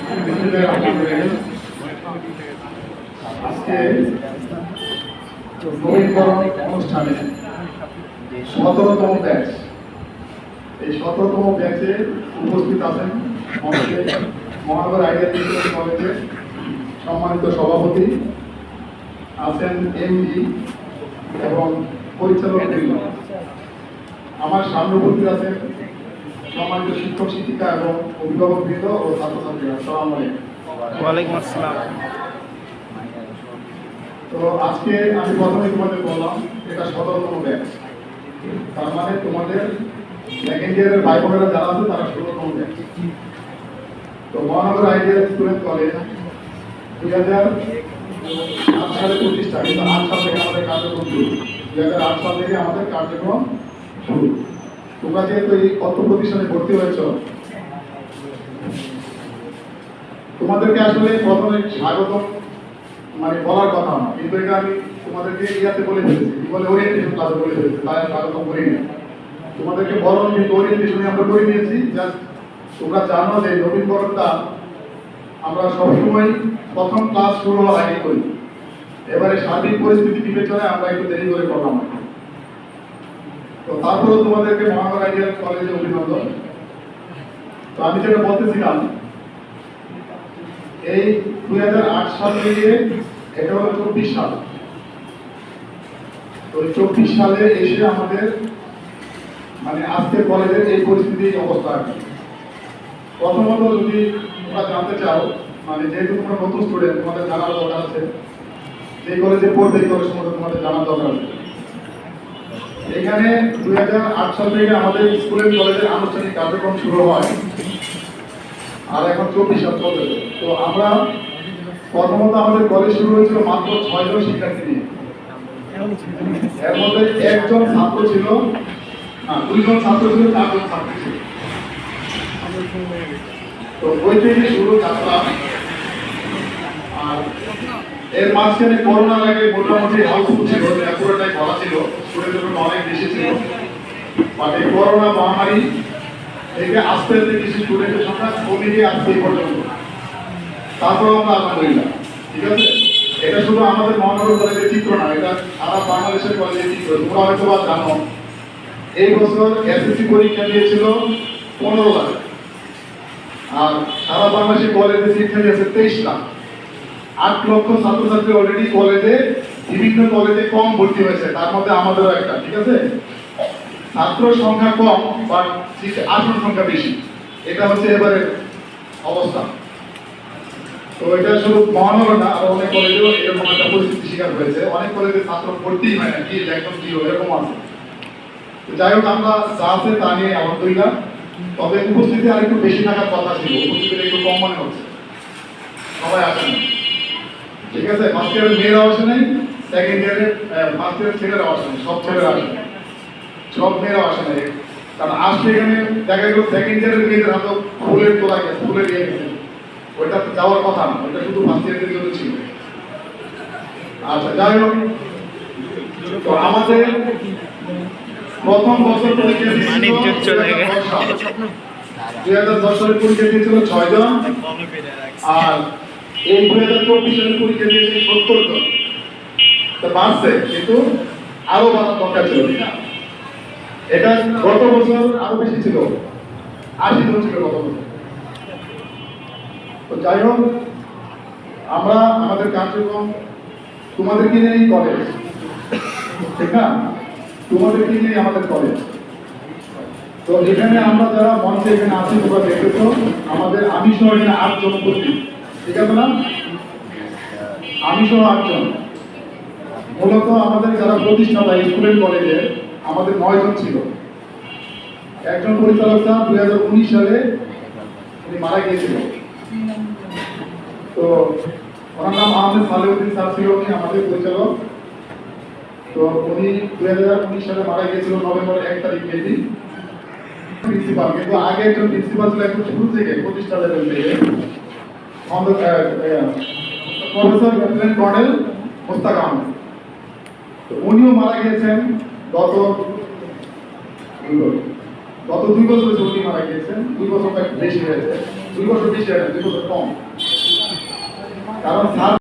আজকে নবীনবরণ অনুষ্ঠানে 17তম ব্যাচ, এই 17তম ব্যাচে উপস্থিত আছেন আমাদের মহানগর আইডিয়াল ইঞ্জিনিয়ারিং কলেজের সম্মানিত সভাপতি আছেন এমডি এবং পরিচালক বৃন্দ। আমার সামনেবর্তী আছেন সম্মানিত শিক্ষক শিক্ষিকা এবং অভিভাবক বৃন্দ ও ছাত্রছাত্রীরা। আসসালামু আলাইকুম। ওয়ালাইকুম আসসালাম। তো আজকে আমি প্রথমে তোমাদের বললাম এটা 17তম ব্যাচ, তার মানে তোমাদের সেকেন্ড ইয়ারের ভাই বোনেরা যারা আছে তারা 16তম ব্যাচ। তো মহানগর আইডিয়াল স্টুডেন্ট কলেজ 2008 সালে প্রতিষ্ঠা, কিন্তু 8 সাল থেকে আমাদের কার্যক্রম শুরু। 2008 সাল থেকে আমাদের কার্যক্রম শুরু। তোমরা যেহেতু এই অর্থ প্রতিষ্ঠানে ভর্তি হয়েছ, তোমাদেরকে আসলে প্রথমে স্বাগতম মানে বলার কথা না, কিন্তু এটা আমি তোমাদেরকে ইয়াতে বলে ফেলেছি, কি বলে ওরিয়েন্টেশন ক্লাসে বলে ফেলেছি, তাই স্বাগতম করিনি। তোমাদেরকে বরং কিন্তু ওরিয়েন্টেশনে আমরা করে নিয়েছি। জাস্ট তোমরা জানো যে নবীনবরণটা আমরা সবসময় প্রথম ক্লাস শুরু হওয়ার আগে করি। এবারে সার্বিক পরিস্থিতি বিবেচনায় আমরা একটু দেরি করে করলাম। তো তারপরেও তোমাদেরকে মহানগর আইডিয়াল কলেজে অভিনন্দন। তো আমি যেটা বলতেছিলাম, এই 2008 সাল থেকে এটা হলো 24 সাল। তো 24 সালে এসে আমাদের মানে আজকের কলেজের এই পরিস্থিতি অবস্থা আর কি। প্রথমত যদি তোমরা জানতে চাও, মানে যেহেতু তোমরা নতুন স্টুডেন্ট, তোমাদের জানার দরকার আছে যে কলেজে পড়বে এই কলেজ সম্বন্ধে তোমাদের জানার দরকার আছে। এখানে 2008 সাল থেকে আমাদের স্কুলের কলেজের আনুষ্ঠানিক কার্যক্রম শুরু হয়, আর এখন 24 সাল চলতেছে। তো আমরা প্রথমত আমাদের কলেজ শুরু হয়েছিল মাত্র 6 জন শিক্ষার্থী নিয়ে। এর মধ্যে একজন ছাত্র ছিল, না 2 জন ছাত্র ছিল, 4 জন ছাত্রী ছিল। তো ওই থেকে শুরু যাত্রা। আর এর মাঝখানে করোনা লাগে মোটামুটি হাউসফুল ছিল, পুরোটাই ভরা ছিল, স্টুডেন্টের জন্য অনেক বেশি ছিল। বাট এই করোনা মহামারী থেকে আস্তে আস্তে কিছু স্টুডেন্টের সংখ্যা কমে গিয়ে আজকে এই পর্যন্ত। তারপর আমরা আলহামদুলিল্লাহ, ঠিক আছে। এটা শুধু আমাদের মহানগর কলেজের চিত্র না, এটা সারা বাংলাদেশের কলেজের চিত্র। তোমরা হয়তো বা জানো এই বছর এসএসসি পরীক্ষা দিয়েছিল 15 লাখ, আর সারা বাংলাদেশের কলেজে শিক্ষা দিয়েছে 23 লাখ। 8 লক্ষ ছাত্রছাত্রী অলরেডি কলেজে, বিভিন্ন কলেজে কম ভর্তি হয়েছে, তার মধ্যে আমাদেরও একটা, ঠিক আছে। ছাত্র সংখ্যা কম বাট আসন সংখ্যা বেশি, এটা হচ্ছে এবারে অবস্থা। তো এটা শুধু মহানগর না, আরো অনেক কলেজেও এরকম একটা পরিস্থিতি শিকার হয়েছে। অনেক কলেজে ছাত্র ভর্তি হয় না, কি একদম জিরো এরকম আছে। তো যাই হোক, আমরা যা আছে তা নিয়ে আলহামদুলিল্লাহ। তবে উপস্থিতি আর একটু বেশি থাকার কথা ছিল, উপস্থিতি একটু কম মনে হচ্ছে, সবাই আসেন, ঠিক আছে। ফার্স্ট ইয়ারের মেয়েরাও আসে নাই, সেকেন্ড ইয়ারের ফার্স্ট ইয়ারের ছেলেরাও আসে নাই, সব ছেলেরা আসে নাই, সব মেয়েরাও আসে নাই। কারণ আসলে এখানে দেখা গেল সেকেন্ড ইয়ারের মেয়েদের হাতে ফুলের তোলা গেছে, ফুলের দিয়ে গেছে, ওইটা যাওয়ার কথা না, ওইটা শুধু ফার্স্ট ইয়ারের জন্য ছিল। আচ্ছা, যাই হোক, তো আমাদের প্রথম বছর পরীক্ষা দিয়েছিল 2010 সালে পরীক্ষা দিয়েছিল 6 জন, আর এই 2024 সালে পরীক্ষা দিয়েছে 70 জন। তো বাড়ছে, কিন্তু আরো বাড়ার দরকার ছিল, ঠিক না? এটা গত বছর আরো বেশি ছিল, 80 জন ছিল গত বছর। তো যাই হোক, আমরা আমাদের কার্যক্রম তোমাদেরকে নিয়েই কলেজ, ঠিক না? তোমাদেরকে নিয়ে আমাদের কলেজ। তো এখানে আমরা যারা মঞ্চে এখানে আছি, তোমরা দেখেছো আমাদের আমি সহ এখানে 8 জন উপস্থিত, ঠিক আছে না? আমি সহ 8 জন। মূলত আমাদের যারা প্রতিষ্ঠাতা স্টুডেন্ট কলেজে আমাদের 9 জন ছিল। একজন পরিচালক স্যার 2019 সালে উনি মারা গিয়েছিল। তো ওনার নাম আহমেদ সালেউদ্দিন স্যার ছিল, উনি আমাদের পরিচালক। তো উনি 2019 সালে মারা গিয়েছিল নভেম্বর 1 তারিখে। প্রিন্সিপাল, কিন্তু আগে একজন প্রিন্সিপাল ছিল একদম শুরু থেকে, প্রতিষ্ঠা লেভেল থেকে, professor lieutenant colonel Mostaq Ahmed. তো উনিও মারা গিয়েছেন গত 2 বছর উনি মারা গিয়েছেন, 2 বছর বেশি হয়েছে। 2 বছর বেশি হয় না, 2 বছর কম। কারণ স্যার